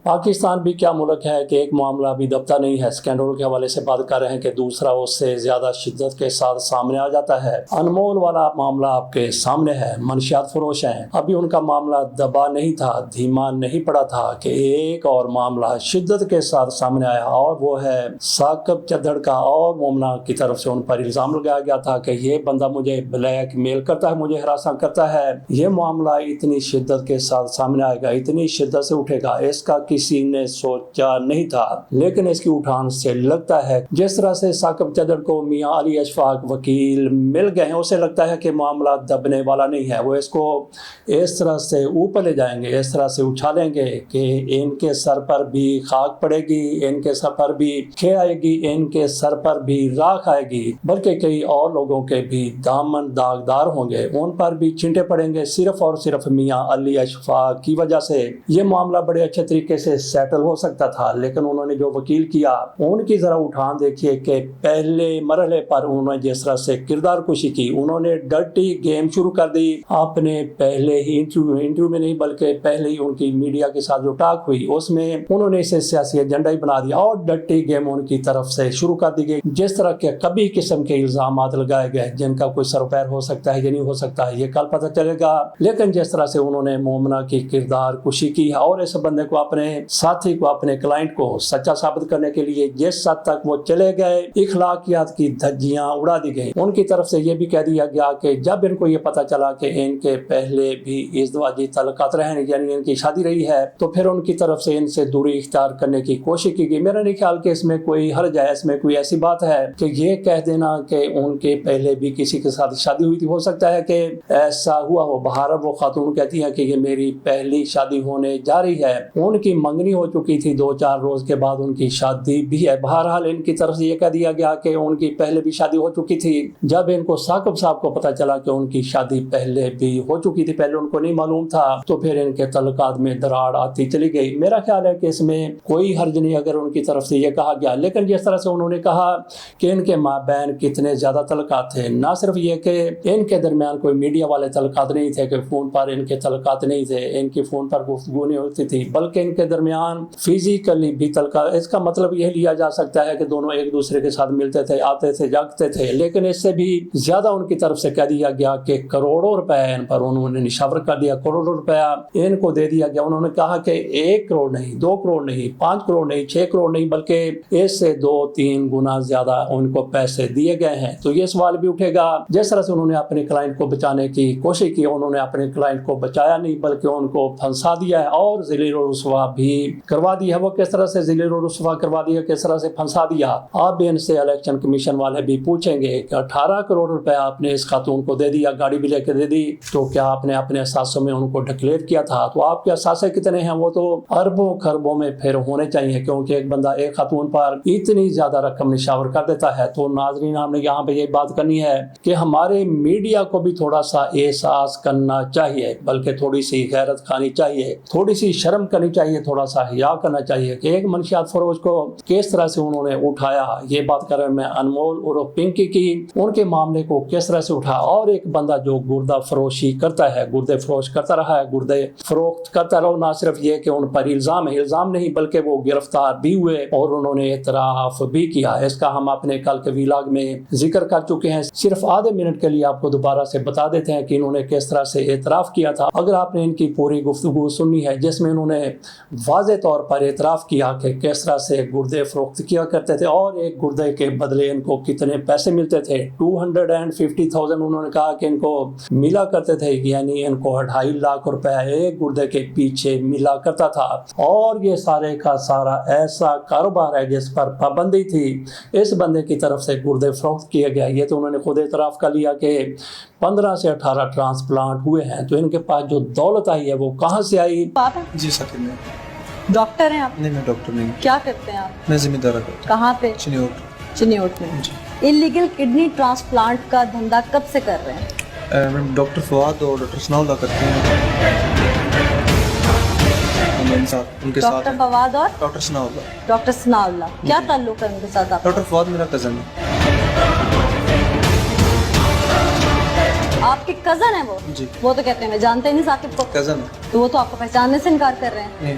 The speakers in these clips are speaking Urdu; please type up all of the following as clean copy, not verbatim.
پاکستان بھی کیا ملک ہے کہ ایک معاملہ ابھی دبتا نہیں ہے۔ سکینڈل کے حوالے سے بات کر رہے ہیں کہ دوسرا اس سے زیادہ شدت کے ساتھ سامنے آ جاتا ہے۔ انمول والا معاملہ آپ کے سامنے ہے، منشیات فروش ہیں، ابھی ان کا معاملہ دبا نہیں تھا، دھیما نہیں پڑا تھا کہ ایک اور معاملہ شدت کے ساتھ سامنے آیا، اور وہ ہے ثاقب چدھڑ کا، اور مومنہ کی طرف سے ان پر الزام لگایا گیا تھا کہ یہ بندہ مجھے بلیک میل کرتا ہے، مجھے ہراساں کرتا ہے۔ یہ معاملہ اتنی شدت کے ساتھ سامنے آئے گا، اتنی شدت سے اٹھے گا، اس کا کسی نے سوچا نہیں تھا، لیکن اس کی اٹھان سے لگتا ہے جس طرح سے ثاقب چدھڑ کو میاں علی اشفاق وکیل مل گئے ہیں، اسے لگتا ہے کہ معاملہ دبنے والا نہیں ہے، وہ اس کو اس طرح سے اوپر لے جائیں گے، اس طرح سے اچھالیں گے کہ ان کے سر پر بھی خاک پڑے گی، ان کے سر پر بھی کھے آئے گی، ان کے سر پر بھی راکھ آئے گی، بلکہ کئی اور لوگوں کے بھی دامن داغدار ہوں گے، ان پر بھی چینٹے پڑیں گے، صرف اور صرف میاں علی اشفاق کی وجہ سے۔ یہ معاملہ بڑے اچھے طریقے سے سیٹل ہو سکتا تھا، لیکن انہوں نے جو وکیل کیا، ان کی ذرا اٹھان دیکھیے کہ پہلے مرحلے پر انہوں نے جس طرح سے کردار کشی کی، انہوں نے ڈرٹی گیم شروع کر دی اپنے پہلے ہی انٹرویو میں نہیں بلکہ پہلے ہی ان کی میڈیا کے ساتھ جو ٹاک ہوئی اس میں انہوں نے اسے سیاسی ایجنڈا ہی بنا دیا، اور ڈرٹی گیم ان کی طرف سے شروع کر دی گئی، جس طرح کے کبھی قسم کے الزامات لگائے گئے جن کا کوئی سر و پیر ہو سکتا ہے یا نہیں ہو سکتا ہے، یہ کل پتہ چلے گا، لیکن جس طرح سے انہوں نے مومنہ کی کردار کشی کی اور اس بندے کو، اپنے ساتھی کو، اپنے کلائنٹ کو سچا ثابت کرنے کے لیے جس حد تک وہ چلے گئے، اخلاقیات کی دھجیاں اڑا دی گئی۔ ان کی طرف سے یہ بھی کہہ دیا گیا کہ جب ان کو یہ پتا چلا کہ ان کے پہلے بھی ازدواجی تعلقات رہے، یعنی ان کی شادی رہی ہے، تو پھر ان کی طرف سے ان سے دوری اختیار کرنے کی کوشش کی گئی۔ میرا نہیں خیال کہ اس میں کوئی حرج ہے، اس میں کوئی ایسی بات ہے کہ یہ کہہ دینا کہ ان کے پہلے بھی کسی کے ساتھ شادی ہوئی تھی، ہو سکتا ہے کہ ایسا ہوا ہو۔ بہرحال وہ خاتون کہتی ہیں کہ یہ میری پہلی شادی ہونے جا رہی ہے، ان کی منگنی ہو چکی تھی، 2-4 روز کے بعد ان کی شادی بھی ہے۔ بہرحال ان کی طرف سے یہ کہہ دیا گیا کہ ان کی پہلے بھی شادی ہو چکی تھی۔ جب ان کو ثاقب صاحب کو پتا چلا کہ ان کی شادی پہلے بھی ہو چکی تھی، پہلے ان کو نہیں معلوم تھا، تو پھر ان کے تعلقات میں دراڑ آتی چلی گئی۔ میرا خیال ہے کہ اس میں کوئی حرج نہیں اگر ان کی طرف سے یہ کہا گیا، لیکن جس طرح سے انہوں نے کہا کہ ان کے مابین کتنے زیادہ تعلقات تھے، نہ صرف یہ کہ ان کے درمیان کوئی میڈیا والے تعلقات نہیں تھے کہ فون پر ان کے تعلقات نہیں تھے، ان کی فون پر گفتگو نہیں ہوتی تھی، بلکہ ان کے درمیان فزیکلی بھی تعلقات۔ اس کا مطلب یہ لیا جا سکتا ہے کہ دونوں ایک دوسرے کے ساتھ ملتے تھے، آتے تھے، جاگتے تھے، لیکن اس سے بھی زیادہ ان کی طرف سے کہہ دیا گیا کہ کروڑوں روپے ان پر انہوں نے نشاور کر دیا، کروڑوں روپیہ ان کو دے دیا گیا۔ انہوں نے کہا کہ 1 کروڑ نہیں، 2 کروڑ نہیں، 5 کروڑ نہیں، 6 کروڑ نہیں، بلکہ اس سے 2-3 گنا زیادہ ان کو پیسے دیے گئے ہیں۔ تو یہ سوال بھی اٹھے گا، جس طرح سے انہوں نے اپنے کلائنٹ کو بچانے کی کوشش کی، انہوں نے اپنے کلائنٹ کو بچایا نہیں بلکہ ان کو پھنسا دیا ہے اور ذلیل و رسوا بھی کروا دی ہے۔ وہ کس طرح سے ذلیل و رسوا کروا دیا، کس طرح سے پھنسا دیا، اب ان سے الیکشن کمیشن والے بھی پوچھیں گے کہ 18 کروڑ روپے آپ نے اس خاتون کو دے دیا، گاڑی بھی لے کے دے دی، تو کیا آپ نے اپنے اثاثوں میں ان کو ڈکلیئر کیا تھا؟ تو آپ کے اثاثے کتنے ہیں؟ وہ تو اربوں خربوں میں پھر ہونے چاہیے، کیونکہ ایک بندہ ایک خاتون پر اتنی زیادہ رقم نشاور کر دیتا ہے۔ تو ناظرین، ہم نے یہاں پہ یہ بات کرنی ہے کہ ہمارے میڈیا کو بھی تھوڑا سا احساس کرنا چاہیے، بلکہ تھوڑی سی غیرت کھانی چاہیے، تھوڑی سی شرم کرنی چاہیے، تھوڑا سا حیا کرنا چاہیے کہ ایک منشیات فروش کو کس طرح سے انہوں نے اٹھایا۔ یہ بات کر رہے ہیں میں انمول اور پنکی کی، ان کے معاملے کو کس طرح سے اٹھا، اور ایک بندہ جو گردہ فروشی کرتا ہے، گردے فروش کرتا رہا ہے، گردے فروخت کرتا رہا، نہ صرف یہ کہ ان پر الزام ہے، الزام نہیں بلکہ وہ گرفتار بھی ہوئے اور انہوں نے اعتراف بھی کیا۔ اس کا ہم اپنے کل کے ویلاگ میں ذکر کر چکے ہیں، صرف آدھے منٹ کے لیے آپ کو دوبارہ سے بتا دیتے ہیں کہ انہوں نے کس طرح سے اعتراف کیا تھا۔ اگر آپ نے ان کی پوری گفتگو سنی ہے جس میں انہوں نے واضح طور پر اعتراف کیا کہ کس طرح سے گردے فروخت کیا کرتے تھے اور ایک گردے کے بدلے ان کو کتنے پیسے ملتے تھے، 250,000 انہوں نے کہا کہ ان کو ملا کرتے تھے، یعنی ان کو 2.5 لاکھ روپے ایک گردے کے پیچھے ملا کرتا تھا، اور یہ سارے کا سارا ایسا کاروبار ہے جس پر پابندی تھی، اس بندے کی طرف سے گردے فروخت کیے گیا۔ یہ تو انہوں نے خود اعتراف کر لیا کہ 15 سے 18 ٹرانسپلانٹ ہوئے ہیں، تو ان کے پاس جو دولت آئی ہے وہ کہاں سے آئی؟ جی ساتھی میں ڈاکٹر ہیں آپ؟ نہیں، میں ڈاکٹر نہیں۔ کیا کرتے ہیں آپ؟ میں ذمہ دار ہوں۔ کہاں پہ؟ چنیوٹ میں۔ انلیگل کڈنی ٹرانسپلانٹ کا دھندا کب سے کر رہے ہیں؟ ڈاکٹر فواد اور ڈاکٹر ثناءاللہ کرتے ہیں، ان کے ساتھ ڈاکٹر فواد اور ڈاکٹر ثناءاللہ۔ ڈاکٹر ثناءاللہ، کیا تعلق ہے ان کے ساتھ آپ؟ ڈاکٹر فواد میرا کزن ہے۔ آپ کے کزن ہیں وہ؟ جی۔ وہ تو کہتے ہیں میں جانتے ہی نہیں ثاقب کو، کزن ہے، تو وہ تو آپ کو پہچاننے سے انکار کر رہے ہیں۔ نہیں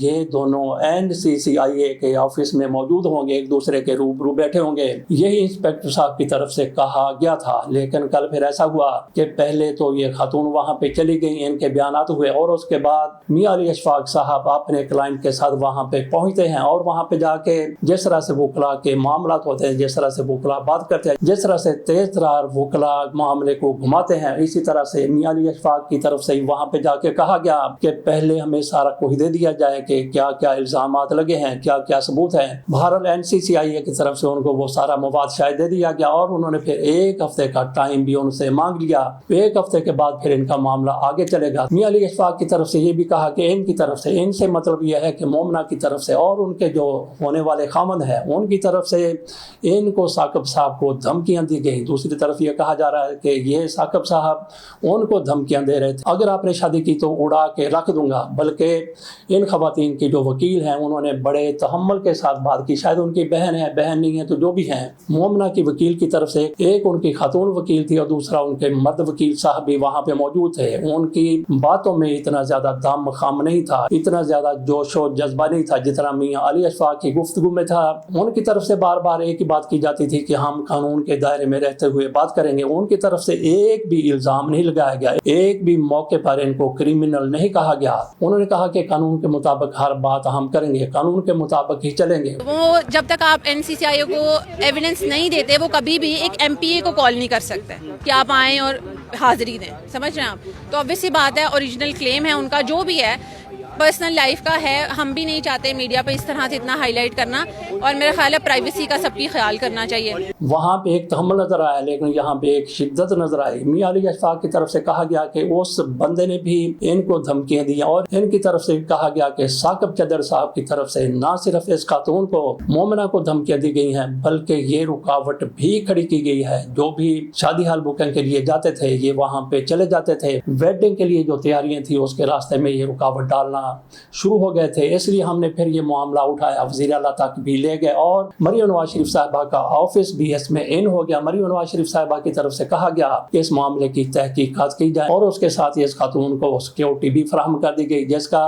یہ دونوں NCCIA کے آفس میں موجود ہوں گے، ایک دوسرے کے روبرو بیٹھے ہوں گے، یہی انسپیکٹر صاحب کی طرف سے کہا گیا تھا۔ لیکن کل پھر ایسا ہوا کہ پہلے تو یہ خاتون وہاں پہ چلی گئی، ان کے بیانات ہوئے، اور اس کے بعد میاں علی اشفاق صاحب اپنے کلائنٹ کے ساتھ وہاں پہ پہنچتے ہیں، اور وہاں پہ جا کے جس طرح سے وکلا کے معاملات ہوتے ہیں، جس طرح سے وکلا بات کرتے ہیں، جس طرح سے تیز ترار وکلا معاملے کو گھماتے ہیں، اسی طرح سے میاں علی اشفاق کی طرف سے وہاں پہ جا کے کہا گیا کہ پہلے ہمیں سارا کچھ دے دیا جائے کہ کیا کیا الزامات لگے ہیں، کیا کیا ثبوت ہیں۔ بہرحال NCCIA کی طرف سے ان کو وہ سارا مواد شاید دے دیا گیا، اور انہوں نے پھر ایک ہفتے کا ٹائم بھی ان سے مانگ لیا۔ ایک ہفتے کے بعد پھر ان کا معاملہ آگے چلے گا۔ میاں علی اشفاق کی طرف سے یہ بھی کہا کہ ان کی طرف سے، ان سے مطلب یہ ہے کہ مومنہ کی طرف سے اور ان کے جو ہونے والے خامند ہیں ان کی طرف سے ان کو ثاقب صاحب کو دھمکیاں دی گئی۔ دوسری طرف یہ کہا جا رہا ہے کہ یہ ثاقب صاحب ان کو دھمکیاں دے رہے تھے، اگر آپ نے شادی کی تو اڑا کے رکھ دوں گا۔ بلکہ ان خواتین کی جو وکیل ہیں انہوں نے بڑے تحمل کے ساتھ بات کی، شاید ان کی بہن ہے، بہن نہیں ہے تو جو بھی ہیں۔ مومنہ کی وکیل کی طرف سے ایک ان کی خاتون وکیل تھی اور دوسرا ان کے مرد وکیل صاحب بھی وہاں پہ موجود تھے۔ ان کی باتوں میں اتنا زیادہ دم خم نہیں تھا، اتنا زیادہ جوش و جذبہ نہیں تھا جتنا میاں علی اشفاق کی گفتگو میں تھا۔ ان کی طرف سے بار بار ایک ہی بات کی جاتی تھی کہ ہم قانون کے دائرے میں رہتے ہوئے بات کریں گے۔ ان کی طرف سے ایک بھی الزام نہیں لگایا گیا، ایک بھی موقع پر ان کو کرمنل نہیں کہا گیا۔ انہوں نے کہا کہ قانون کے مطابق ہر بات ہم کریں گے، قانون کے مطابق ہی چلیں گے۔ وہ جب تک آپ NCCIA کو ایویڈنس نہیں دیتے وہ کبھی بھی ایک MPA کو کال نہیں کر سکتے کہ آپ آئیں اور حاضری دیں، سمجھ رہے ہیں آپ؟ تو obvious سی بات ہے، اوریجنل کلیم ہے ان کا جو بھی ہے، پرسنل لائف کا ہے، ہم بھی نہیں چاہتے میڈیا پہ اس طرح سے اتنا ہائی لائٹ کرنا، اور میرا خیال ہے پرائیویسی کا سب کی خیال کرنا چاہیے۔ وہاں پہ ایک تحمل نظر آیا، لیکن یہاں پہ ایک شدت نظر آئی۔ میاں علی اشفاق کی طرف سے کہا گیا کہ اس بندے نے بھی ان کو دھمکیاں دی، اور ان کی طرف سے کہا گیا کہ ثاقب چدر صاحب کی طرف سے نہ صرف اس خاتون کو، مومنہ کو دھمکیاں دی گئی ہیں، بلکہ یہ رکاوٹ بھی کھڑی کی گئی ہے۔ جو بھی شادی ہال بکنگ کے لیے جاتے تھے یہ وہاں پہ چلے جاتے تھے، ویڈنگ کے لیے جو تیاریاں تھیں اس کے راستے میں یہ رکاوٹ ڈالنا شروع ہو گئے تھے۔ اس لیے ہم نے پھر یہ معاملہ اٹھایا، وزیر اعلیٰ تک بھی لے گئے، اور مریم نواز شریف صاحبہ کا آفس بھی اس میں ان ہو گیا۔ مریم نواز شریف صاحبہ کی طرف سے کہا گیا کہ اس معاملے کی تحقیقات کی جائے، اور اس کے ساتھ اس خاتون کو سیکیورٹی بھی فراہم کر دی گئی، جس کا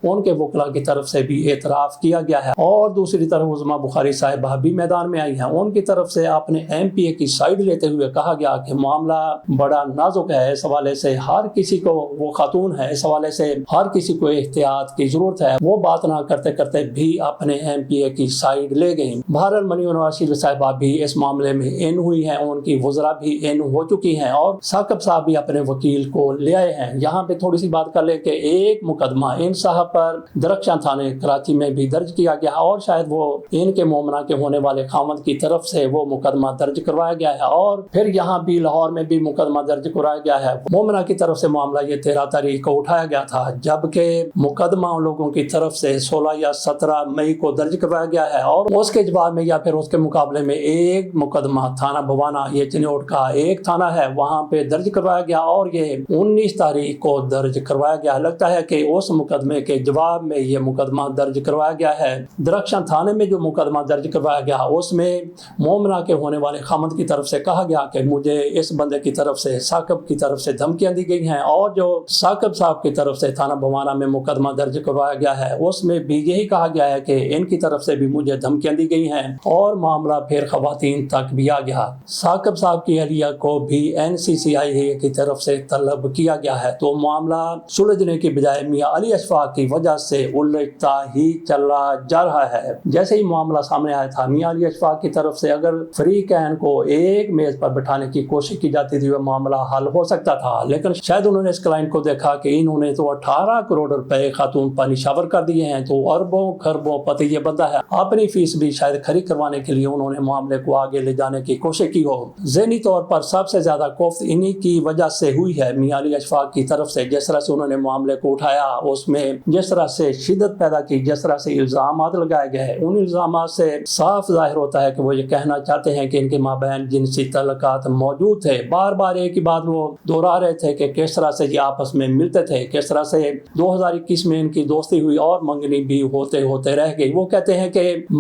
ان کے وکلا کی طرف سے بھی اعتراف کیا گیا ہے۔ اور دوسری طرف عظمیٰ بخاری صاحبہ بھی میدان میں آئی ہیں، ان کی طرف سے اپنے MPA کی سائیڈ لیتے ہوئے کہا گیا کہ معاملہ بڑا نازک ہے، اس حوالے سے ہر کسی کو، وہ خاتون ہے، اس حوالے سے ہر کسی کو احتیاط کی ضرورت ہے۔ وہ بات نہ کرتے کرتے بھی اپنے MPA کی سائیڈ لے گئیں۔ بہرحال مریم نواز شریف صاحبہ بھی اس معاملے میں ان ہوئی ہیں، ان کی وزراء بھی ان ہو چکی ہیں، اور ثاقب صاحب بھی اپنے وکیل کو لے آئے ہیں۔ یہاں پہ تھوڑی سی بات کر لیں کہ ایک مقدمہ ان صاحب پر درخشاں تھانے کراچی میں بھی درج کیا گیا، اور شاید وہ ان کے مومنہ کے ہونے والے خامند کی طرف سے وہ مقدمہ درج کروایا گیا ہے، اور پھر یہاں بھی لاہور میں بھی مقدمہ درج کرایا گیا ہے۔ مومنہ کی طرف سے معاملہ یہ 13 تاریخ کو اٹھایا گیا تھا، جبکہ مقدمہ ان لوگوں کی طرف سے 16 یا 17 مئی کو درج کروایا گیا ہے، اور اس کے جواب میں یا پھر اس کے مقابلے میں ایک مقدمہ تھانہ بوانا، یہ چنوٹ کا ایک تھانہ ہے، وہاں پہ درج کروایا گیا، اور یہ 19 تاریخ کو درج کروایا گیا۔ لگتا ہے کہ اس مقدمے کے جواب میں یہ مقدمہ درج کروایا گیا ہے۔ درخشاں تھانے میں جو مقدمہ درج کروایا گیا اس میں مومنہ کے ہونے والے خامند کی طرف سے کہا گیا کہ مجھے اس بندے کی طرف سے، ثاقب کی طرف سے دھمکیاں دی گئی ہیں، اور جو ثاقب صاحب کی طرف سے تھانہ بوانا میں مقدمہ درج کروایا گیا ہے اس میں بھی یہی کہا گیا ہے کہ ان کی طرف سے بھی مجھے دھمکیاں دی گئی ہیں، اور معاملہ پھر خواتین تک بھی آ گیا۔ ثاقب صاحب کی اہلیہ کو بھی NCCIA کی طرف سے طلب کیا گیا ہے، تو معاملہ سلجھنے کی بجائے میاں علی اشفاق کی وجہ سے الجھتا ہی چلا جا رہا ہے۔ جیسے ہی معاملہ سامنے آیا تھا، میاں علی اشفاق کی طرف سے اگر فریقین کو ایک میز پر بٹھانے کی کوشش کی جاتی تھی وہ معاملہ حل ہو سکتا تھا، لیکن شاید انہوں نے اس کلائنٹ کو دیکھا کہ انہوں نے تو 18 کروڑ روپے خاتون پر نشاور کر دیے ہیں، تو اربوں خربوں پتی یہ بندہ ہے، اپنی فیس بھی شاید کھڑی کروانے کے لیے انہوں نے معاملے کو آگے لے جانے کی کوشش کی ہو۔ ذہنی طور پر سب سے زیادہ کوفت انہی کی وجہ سے ہوئی ہے میاں علی اشفاق کی طرف سے، جس طرح سے انہوں نے معاملے کو اٹھایا، اس میں جس طرح سے شدت پیدا کی، جس طرح سے الزامات لگائے گئے، ان الزامات سے صاف ظاہر ہوتا ہے کہ وہ یہ کہنا چاہتے ہیں کہ ان کے مابین جنسی تعلقات موجود تھے۔ بار بار ایک ہی بات وہ دہرا رہے تھے کہ کس طرح سے یہ آپس میں ملتے تھے، کس طرح سے 2021 میں ان کی دوستی ہوئی اور منگنی بھی ہوتے ہوتے رہ گئی۔ وہ کہتے ہیں کہ